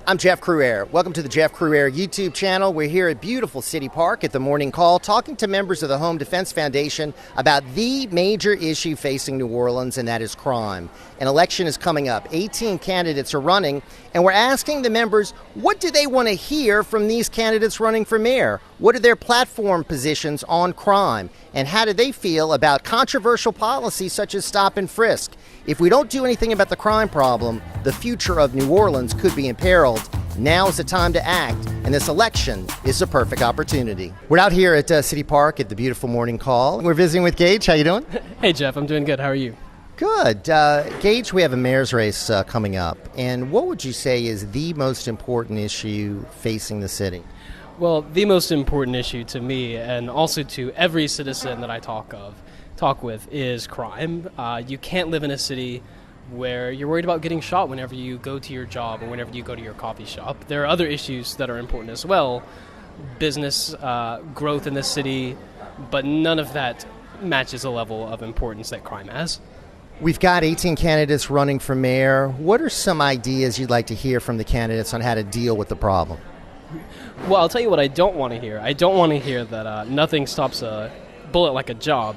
I'm Jeff Crouere. Welcome to the Jeff Crouere YouTube channel. We're here at beautiful City Park at the Morning Call talking to members of the Home Defense Foundation about the major issue facing New Orleans, and that is crime. An election is coming up. 18 candidates are running, and we're asking the members, what do they want to hear from these candidates running for mayor? What are their platform positions on crime? And how do they feel about controversial policies such as stop and frisk? If we don't do anything about the crime problem, the future of New Orleans could be imperiled. Now is the time to act, and this election is the perfect opportunity. We're out here at City Park at the beautiful Morning Call. We're visiting with Gage. How you doing? Hey, Jeff. I'm doing good. How are you? Good. Gage, we have a mayor's race coming up, and what would you say is the most important issue facing the city? Well, the most important issue to me, and also to every citizen that I talk with, is crime. You can't live in a city where you're worried about getting shot whenever you go to your job or whenever you go to your coffee shop. There are other issues that are important as well. Business growth in the city, but none of that matches the level of importance that crime has. We've got 18 candidates running for mayor. What are some ideas you'd like to hear from the candidates on how to deal with the problem? Well, I'll tell you what I don't want to hear. I don't want to hear that nothing stops a bullet like a job.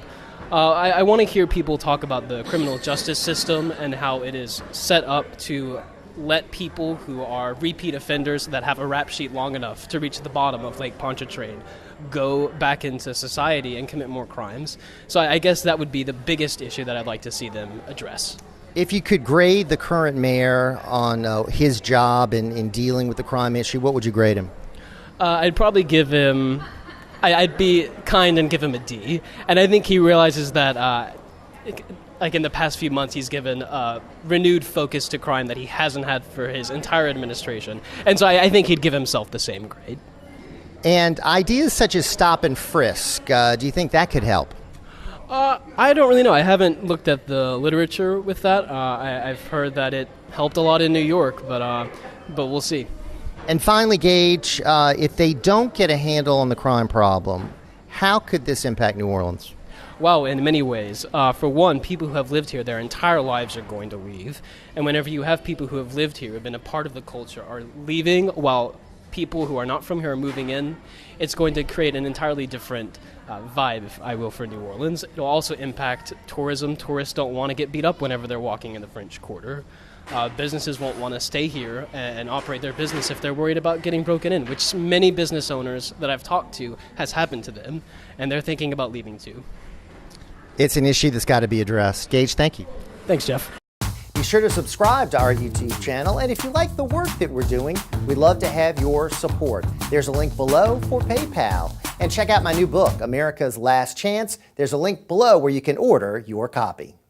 I want to hear people talk about the criminal justice system and how it is set up to let people who are repeat offenders that have a rap sheet long enough to reach the bottom of Lake Pontchartrain go back into society and commit more crimes. So I guess that would be the biggest issue that I'd like to see them address. If you could grade the current mayor on his job in dealing with the crime issue, what would you grade him? I'd probably give him... I'd be kind and give him a D. And I think he realizes that, like in the past few months, he's given a renewed focus to crime that he hasn't had for his entire administration. And so I think he'd give himself the same grade. And ideas such as stop and frisk, do you think that could help? I don't really know. I haven't looked at the literature with that. I've heard that it helped a lot in New York, but we'll see. And finally, Gage, if they don't get a handle on the crime problem, how could this impact New Orleans? Well, in many ways. For one, people who have lived here their entire lives are going to leave. And whenever you have people who have lived here, who have been a part of the culture, are leaving while people who are not from here are moving in, it's going to create an entirely different vibe, if I will, for New Orleans. It'll also impact tourism. Tourists don't want to get beat up whenever they're walking in the French Quarter. Businesses won't want to stay here and operate their business if they're worried about getting broken in, which many business owners that I've talked to has happened to them, and they're thinking about leaving too. It's an issue that's got to be addressed. Gage, thank you. Thanks, Jeff. Be sure to subscribe to our YouTube channel, and if you like the work that we're doing, we'd love to have your support. There's a link below for PayPal. And check out my new book, America's Last Chance. There's a link below where you can order your copy.